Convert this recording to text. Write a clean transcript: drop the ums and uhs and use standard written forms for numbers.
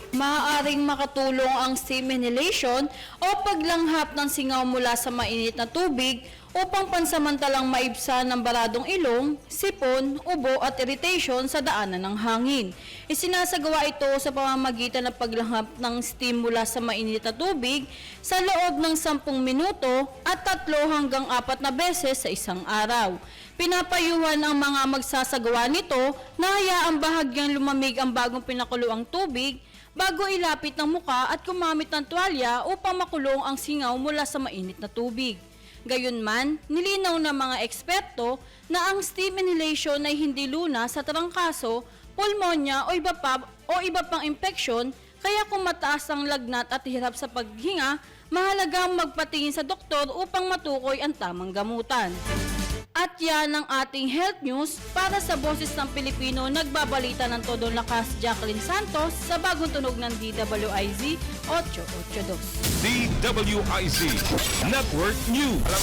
Maaaring makatulong ang steam inhalation o paglanghap ng singaw mula sa mainit na tubig upang pansamantalang maibsan ng baradong ilong, sipon, ubo at irritation sa daanan ng hangin. Isinasagawa ito sa pamamagitan ng paglanghap ng steam mula sa mainit na tubig sa loob ng 10 minuto at 3 hanggang 4 na beses sa isang araw. Pinapayuhan ang mga magsasagawa nito na hayaang bahagyang lumamig ang bagong pinakuluang tubig bago ilapit ng muka at gumamit ng tuwalya upang makulong ang singaw mula sa mainit na tubig. Gayunman, nilinaw ng mga eksperto na ang steam inhalation ay hindi lunas sa trangkaso, pulmonya o iba pang impeksyon, kaya kung mataas ang lagnat at hirap sa paghinga, mahalagang magpatingin sa doktor upang matukoy ang tamang gamutan. At yan ang ating health news para sa Boses ng Pilipino. Nagbabalita ng todo lakas Jacqueline Santos sa bagong tunog ng DWIZ 882. DWIZ Network News.